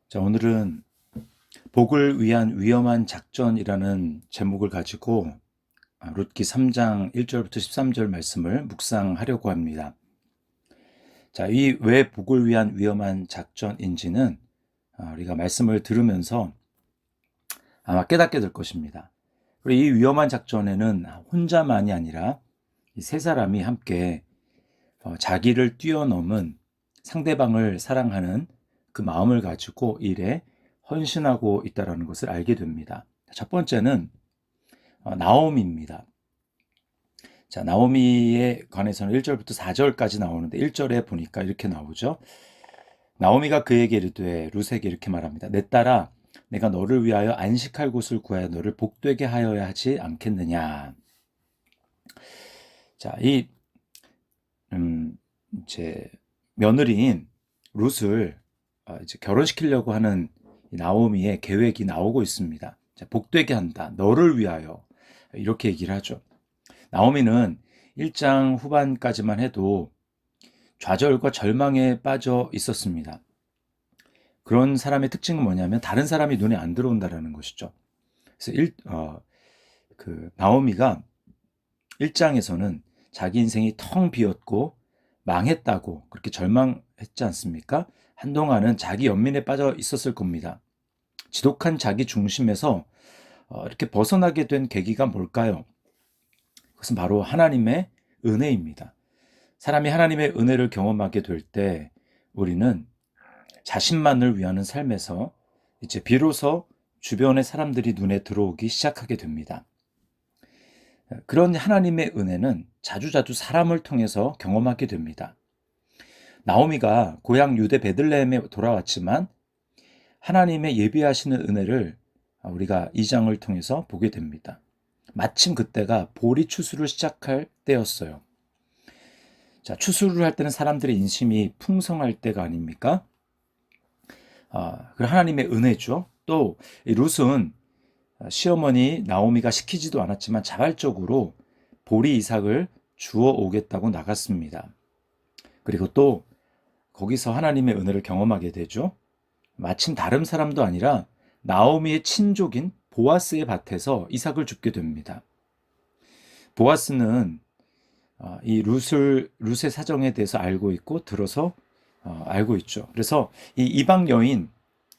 자, 오늘은 복을 위한 위험한 작전이라는 제목을 가지고 룻기 3장 1절부터 13절 말씀을 묵상하려고 합니다. 자, 이 왜 복을 위한 위험한 작전인지는 우리가 말씀을 들으면서 아마 깨닫게 될 것입니다. 그리고 이 위험한 작전에는 혼자만이 아니라 이 세 사람이 함께 자기를 뛰어넘은 상대방을 사랑하는 그 마음을 가지고 일에 헌신하고 있다는 것을 알게 됩니다. 첫 번째는 나오미입니다. 자, 나오미에 관해서는 1절부터 4절까지 나오는데 1절에 보니까 이렇게 나오죠. 나오미가 그에게 이르되 룻에게 이렇게 말합니다. 내 딸아, 내가 너를 위하여 안식할 곳을 구하여 너를 복되게 하여야 하지 않겠느냐. 자, 이제 며느리인 룻을 이제 결혼시키려고 하는 나오미의 계획이 나오고 있습니다. 자, 복되게 한다. 너를 위하여. 이렇게 얘기를 하죠. 나오미는 1장 후반까지만 해도 좌절과 절망에 빠져 있었습니다. 그런 사람의 특징은 뭐냐면 다른 사람이 눈에 안 들어온다라는 것이죠. 그래서 나오미가 1장에서는 자기 인생이 텅 비었고 망했다고 그렇게 절망했지 않습니까? 한동안은 자기 연민에 빠져 있었을 겁니다. 지독한 자기 중심에서 이렇게 벗어나게 된 계기가 뭘까요? 그것은 바로 하나님의 은혜입니다. 사람이 하나님의 은혜를 경험하게 될 때 우리는 자신만을 위하는 삶에서 이제 비로소 주변의 사람들이 눈에 들어오기 시작하게 됩니다. 그런 하나님의 은혜는 자주자주 사람을 통해서 경험하게 됩니다. 나오미가 고향 유대 베들레헴에 돌아왔지만 하나님의 예비하시는 은혜를 우리가 2장을 통해서 보게 됩니다. 마침 그때가 보리 추수를 시작할 때였어요. 자, 추수를 할 때는 사람들의 인심이 풍성할 때가 아닙니까? 그 하나님의 은혜죠. 또 룻은 시어머니 나오미가 시키지도 않았지만 자발적으로 보리 이삭을 주워 오겠다고 나갔습니다. 그리고 또 거기서 하나님의 은혜를 경험하게 되죠. 마침 다른 사람도 아니라 나오미의 친족인 보아스의 밭에서 이삭을 줍게 됩니다. 보아스는 이 룻의 사정에 대해서 알고 있고 들어서 알고 있죠. 그래서 이 이방 여인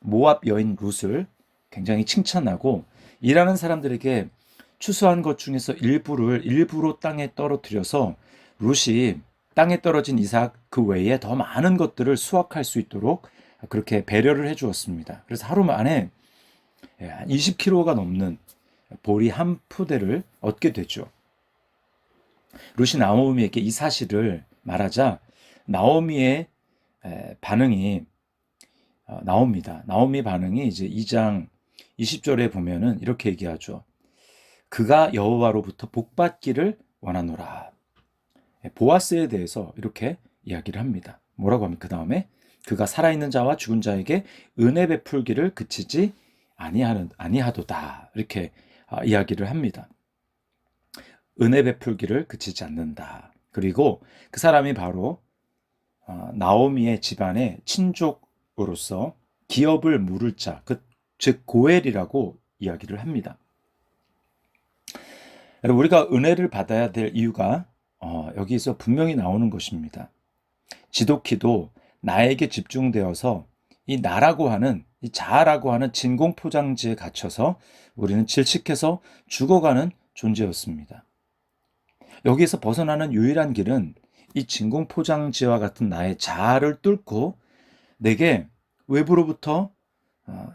모압 여인 룻을 굉장히 칭찬하고 일하는 사람들에게 추수한 것 중에서 일부로 땅에 떨어뜨려서 룻이 땅에 떨어진 이삭 그 외에 더 많은 것들을 수확할 수 있도록 그렇게 배려를 해 주었습니다. 그래서 하루 만에 20kg가 넘는 보리 한 푸대를 얻게 되죠. 룻이 나오미에게 이 사실을 말하자 나오미의 반응이 나옵니다. 나오미 반응이 이제 2장 20절에 보면은 이렇게 얘기하죠. 그가 여호와로부터 복받기를 원하노라. 보아스에 대해서 이렇게 이야기를 합니다. 뭐라고 합니까? 그 다음에 그가 살아있는 자와 죽은 자에게 은혜 베풀기를 그치지 아니하도다. 이렇게 이야기를 합니다. 은혜 베풀기를 그치지 않는다. 그리고 그 사람이 바로 나오미의 집안의 친족으로서 기업을 물을 자, 즉 고엘이라고 이야기를 합니다. 우리가 은혜를 받아야 될 이유가 여기서 분명히 나오는 것입니다. 지독히도 나에게 집중되어서 이 나라고 하는 이 자아라고 하는 진공포장지에 갇혀서 우리는 질식해서 죽어가는 존재였습니다. 여기에서 벗어나는 유일한 길은 이 진공포장지와 같은 나의 자아를 뚫고 내게 외부로부터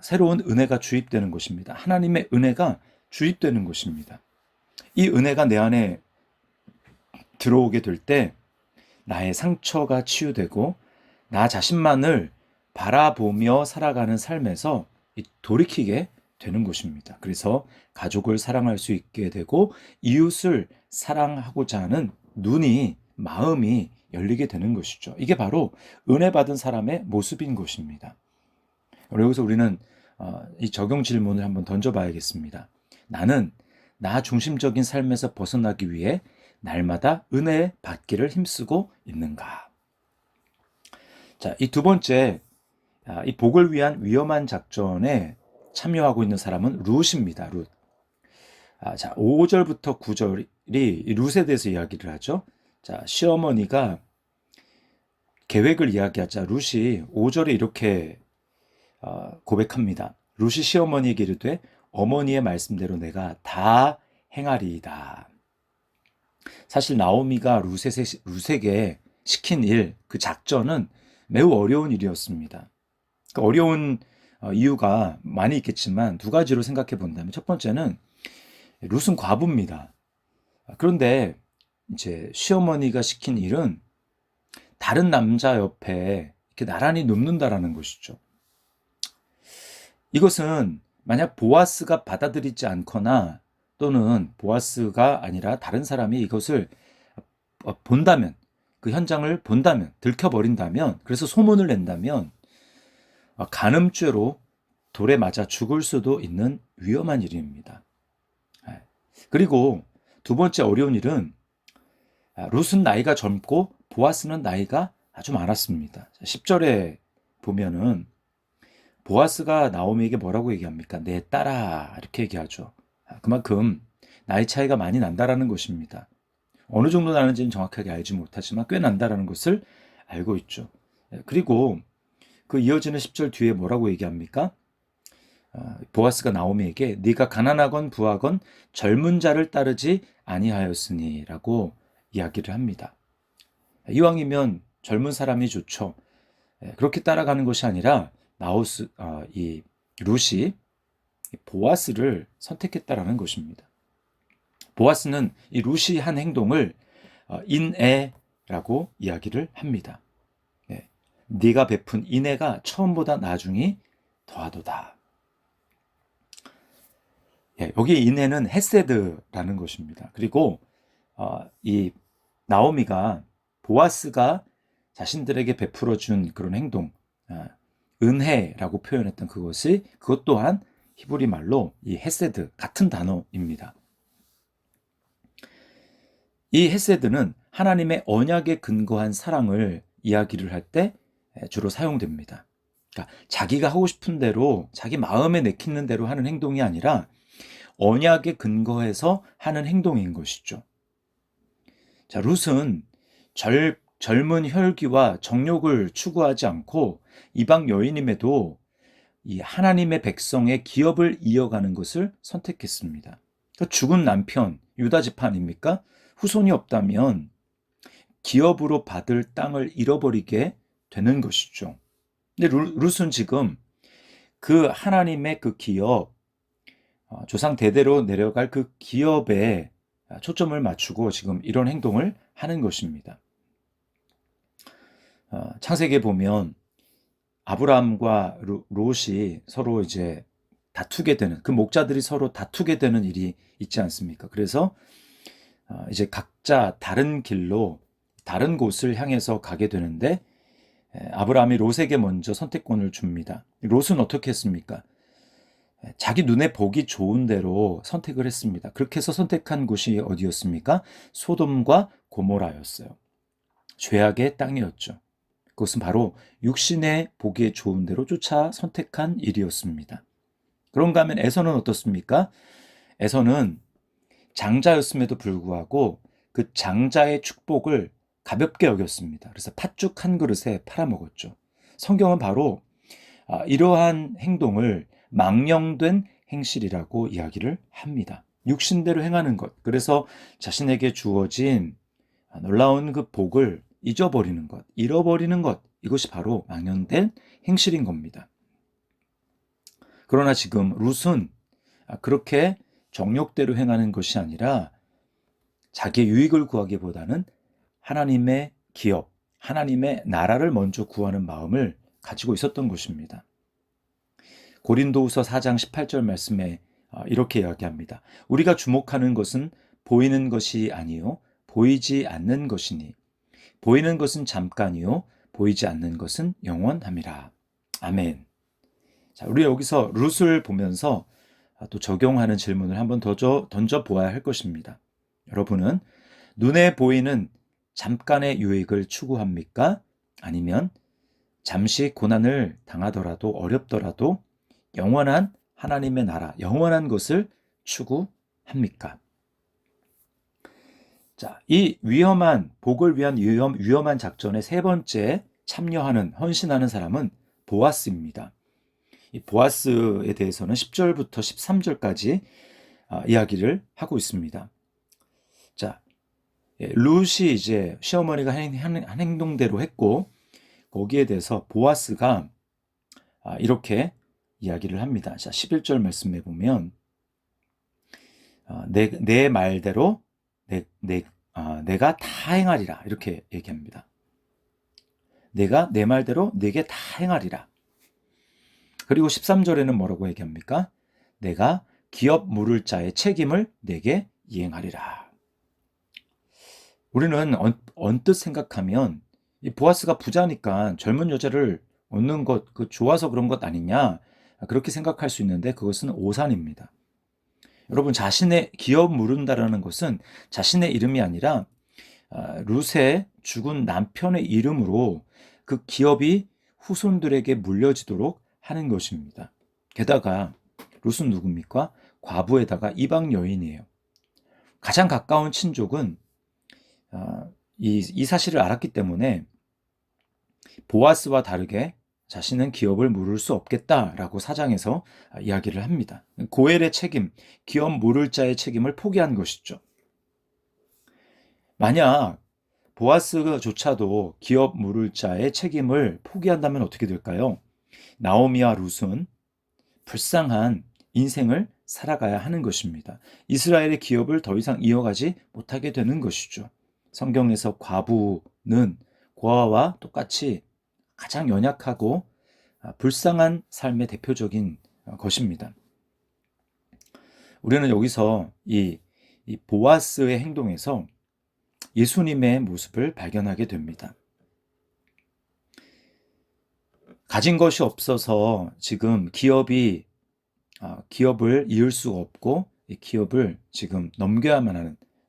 새로운 은혜가 주입되는 것입니다. 하나님의 은혜가 주입되는 것입니다. 이 은혜가 내 안에 들어오게 될 때 나의 상처가 치유되고 나 자신만을 바라보며 살아가는 삶에서 돌이키게 되는 것입니다. 그래서 가족을 사랑할 수 있게 되고 이웃을 사랑하고자 하는 마음이 열리게 되는 것이죠. 이게 바로 은혜 받은 사람의 모습인 것입니다. 여기서 우리는 이 적용 질문을 한번 던져봐야겠습니다. 나는 나 중심적인 삶에서 벗어나기 위해 날마다 은혜 받기를 힘쓰고 있는가? 자, 이 두 번째 이 복을 위한 위험한 작전에 참여하고 있는 사람은 룻입니다. 룻. 자, 5절부터 9절이 룻에 대해서 이야기를 하죠. 자, 시어머니가 계획을 이야기하자 룻이 5절에 이렇게 고백합니다. 룻이 시어머니에게 이르되 어머니의 말씀대로 내가 다 행하리이다. 사실 나오미가 룻에게 시킨 일, 그 작전은 매우 어려운 일이었습니다. 그 어려운 이유가 많이 있겠지만 두 가지로 생각해 본다면, 첫 번째는 룻은 과부입니다. 그런데 이제 시어머니가 시킨 일은 다른 남자 옆에 이렇게 나란히 눕는다라는 것이죠. 이것은 만약 보아스가 받아들이지 않거나 또는 보아스가 아니라 다른 사람이 이것을 본다면, 그 현장을 본다면, 들켜버린다면, 그래서 소문을 낸다면 간음죄로 돌에 맞아 죽을 수도 있는 위험한 일입니다. 그리고 두 번째 어려운 일은 룻은 나이가 젊고 보아스는 나이가 아주 많았습니다. 10절에 보면은 보아스가 나오미에게 뭐라고 얘기합니까? 내 딸아, 이렇게 얘기하죠. 그만큼 나이 차이가 많이 난다라는 것입니다. 어느 정도 나는지는 정확하게 알지 못하지만 꽤 난다라는 것을 알고 있죠. 그리고 그 이어지는 10절 뒤에 뭐라고 얘기합니까? 보아스가 나오미에게 네가 가난하건 부하건 젊은 자를 따르지 아니하였으니 라고 이야기를 합니다. 이왕이면 젊은 사람이 좋죠. 그렇게 따라가는 것이 아니라 이 룻이 보아스를 선택했다라는 것입니다. 보아스는 이 룻이 한 행동을 인애라고 이야기를 합니다. 네가 베푼 인애가 처음보다 나중이 더하도다. 여기 인애는 헤세드라는 것입니다. 그리고 이 나오미가 보아스가 자신들에게 베풀어 준 그런 행동, 은혜라고 표현했던 그것 또한 히브리 말로 이 헤세드, 같은 단어입니다. 이 헤세드는 하나님의 언약에 근거한 사랑을 이야기를 할 때 주로 사용됩니다. 그러니까 자기가 하고 싶은 대로, 자기 마음에 내키는 대로 하는 행동이 아니라 언약에 근거해서 하는 행동인 것이죠. 자, 룻은 젊은 혈기와 정욕을 추구하지 않고 이방 여인임에도 이 하나님의 백성의 기업을 이어가는 것을 선택했습니다. 그러니까 죽은 남편, 유다 지파 아닙니까? 후손이 없다면 기업으로 받을 땅을 잃어버리게 되는 것이죠. 근데 룻은 지금 그 하나님의 그 기업, 조상 대대로 내려갈 그 기업에 초점을 맞추고 지금 이런 행동을 하는 것입니다. 창세기에 보면 아브라함과 롯이 서로 이제 다투게 되는, 그 목자들이 서로 다투게 되는 일이 있지 않습니까? 그래서 이제 각자 다른 길로 다른 곳을 향해서 가게 되는데 아브라함이 롯에게 먼저 선택권을 줍니다. 롯은 어떻게 했습니까? 자기 눈에 보기 좋은 대로 선택을 했습니다. 그렇게 해서 선택한 곳이 어디였습니까? 소돔과 고모라였어요. 죄악의 땅이었죠. 그것은 바로 육신의 보기에 좋은 대로 쫓아 선택한 일이었습니다. 그런가 하면 에서는 어떻습니까? 에서는 장자였음에도 불구하고 그 장자의 축복을 가볍게 여겼습니다. 그래서 팥죽 한 그릇에 팔아먹었죠. 성경은 바로 이러한 행동을 망령된 행실이라고 이야기를 합니다. 육신대로 행하는 것, 그래서 자신에게 주어진 놀라운 그 복을 잊어버리는 것, 잃어버리는 것, 이것이 바로 망령된 행실인 겁니다. 그러나 지금 룻은 그렇게 정욕대로 행하는 것이 아니라 자기의 유익을 구하기보다는 하나님의 기업, 하나님의 나라를 먼저 구하는 마음을 가지고 있었던 것입니다. 고린도후서 4장 18절 말씀에 이렇게 이야기합니다. 우리가 주목하는 것은 보이는 것이 아니요 보이지 않는 것이니 보이는 것은 잠깐이요 보이지 않는 것은 영원함이라. 아멘. 자, 우리 여기서 룻을 보면서 또 적용하는 질문을 한번 던져 보아야 할 것입니다. 여러분은 눈에 보이는 잠깐의 유익을 추구합니까? 아니면 잠시 고난을 당하더라도 어렵더라도 영원한 하나님의 나라, 영원한 것을 추구합니까? 자, 이 복을 위한 위험한 작전의 세 번째 참여하는, 헌신하는 사람은 보아스입니다. 이 보아스에 대해서는 10절부터 13절까지 이야기를 하고 있습니다. 자, 룻이 이제 시어머니가 한 행동대로 했고, 거기에 대해서 보아스가 이렇게 이야기를 합니다. 자, 11절 말씀해 보면, 내 말대로 내가 다 행하리라. 이렇게 얘기합니다. 내가 내 말대로 내게 다 행하리라. 그리고 13절에는 뭐라고 얘기합니까? 내가 기업 물을 자의 책임을 내게 이행하리라. 우리는 언뜻 생각하면 이 보아스가 부자니까 젊은 여자를 얻는 것, 좋아서 그런 것 아니냐, 그렇게 생각할 수 있는데 그것은 오산입니다. 여러분, 자신의 기업 물은다라는 것은 자신의 이름이 아니라 룻의 죽은 남편의 이름으로 그 기업이 후손들에게 물려지도록 하는 것입니다. 게다가 룻은 누굽니까? 과부에다가 이방 여인이에요. 가장 가까운 친족은 이 사실을 알았기 때문에 보아스와 다르게 자신은 기업을 물을 수 없겠다라고 사장에서 이야기를 합니다. 고엘의 책임, 기업 물을 자의 책임을 포기한 것이죠. 만약 보아스조차도 기업 물을 자의 책임을 포기한다면 어떻게 될까요? 나오미와 룻은 불쌍한 인생을 살아가야 하는 것입니다. 이스라엘의 기업을 더 이상 이어가지 못하게 되는 것이죠. 성경에서 과부는 고아와 똑같이 가장 연약하고 불쌍한 삶의 대표적인 것입니다. 우리는 여기서 이 보아스의 행동에서 예수님의 모습을 발견하게 됩니다. 가진 것이 없어서 지금 기업을 이을 수가 없고 이 기업을 지금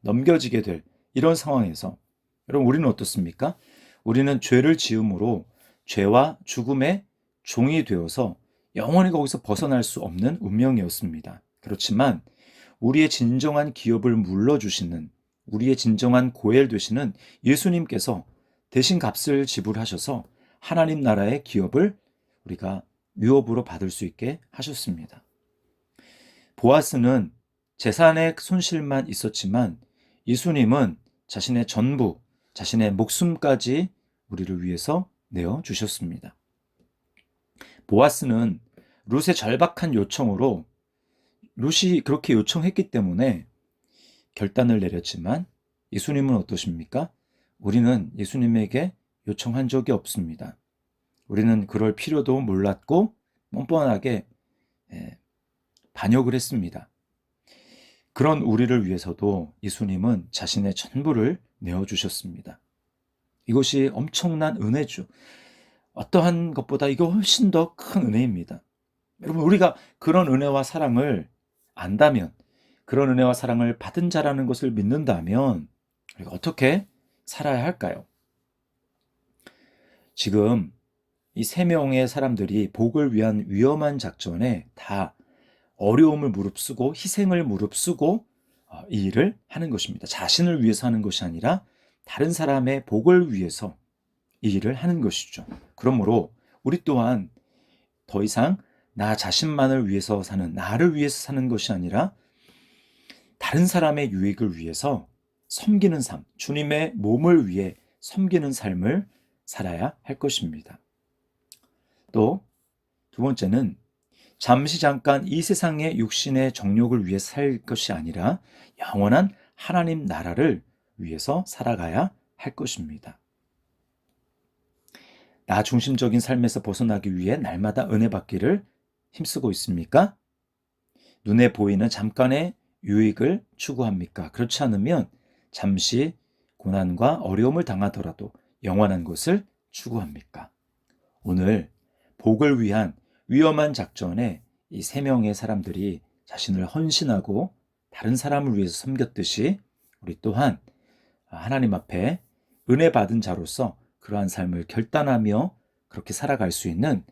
넘겨지게 될 이런 상황에서 여러분, 우리는 어떻습니까? 우리는 죄를 지음으로 죄와 죽음의 종이 되어서 영원히 거기서 벗어날 수 없는 운명이었습니다. 그렇지만 우리의 진정한 기업을 물러주시는, 우리의 진정한 고엘 되시는 예수님께서 대신 값을 지불하셔서 하나님 나라의 기업을 우리가 유업으로 받을 수 있게 하셨습니다. 보아스는 재산의 손실만 있었지만 예수님은 자신의 전부, 자신의 목숨까지 우리를 위해서 내어주셨습니다. 보아스는 룻의 절박한 요청으로, 룻이 그렇게 요청했기 때문에 결단을 내렸지만 예수님은 어떠십니까? 우리는 예수님에게 요청한 적이 없습니다. 우리는 그럴 필요도 몰랐고 뻔뻔하게 반역을 했습니다. 그런 우리를 위해서도 예수님은 자신의 전부를 내어주셨습니다. 이것이 엄청난 은혜죠. 어떠한 것보다 이거 훨씬 더 큰 은혜입니다. 여러분, 우리가 그런 은혜와 사랑을 안다면, 그런 은혜와 사랑을 받은 자라는 것을 믿는다면 우리가 어떻게 살아야 할까요? 지금 이 3명의 사람들이 복을 위한 위험한 작전에 다 어려움을 무릅쓰고 희생을 무릅쓰고 이 일을 하는 것입니다. 자신을 위해서 하는 것이 아니라 다른 사람의 복을 위해서 이 일을 하는 것이죠. 그러므로 우리 또한 더 이상 나 자신만을 위해서 사는, 나를 위해서 사는 것이 아니라 다른 사람의 유익을 위해서 섬기는 삶, 주님의 몸을 위해 섬기는 삶을 살아야 할 것입니다. 또 두 번째는 잠시 잠깐 이 세상의 육신의 정욕을 위해 살 것이 아니라 영원한 하나님 나라를 위해서 살아가야 할 것입니다. 나 중심적인 삶에서 벗어나기 위해 날마다 은혜 받기를 힘쓰고 있습니까? 눈에 보이는 잠깐의 유익을 추구합니까? 그렇지 않으면 잠시 고난과 어려움을 당하더라도 영원한 것을 추구합니까? 오늘 복을 위한 위험한 작전에 이 3명의 사람들이 자신을 헌신하고 다른 사람을 위해서 섬겼듯이 우리 또한 하나님 앞에 은혜 받은 자로서 그러한 삶을 결단하며 그렇게 살아갈 수 있는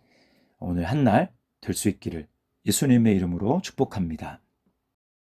오늘 한 날 될 수 있기를 예수님의 이름으로 축복합니다.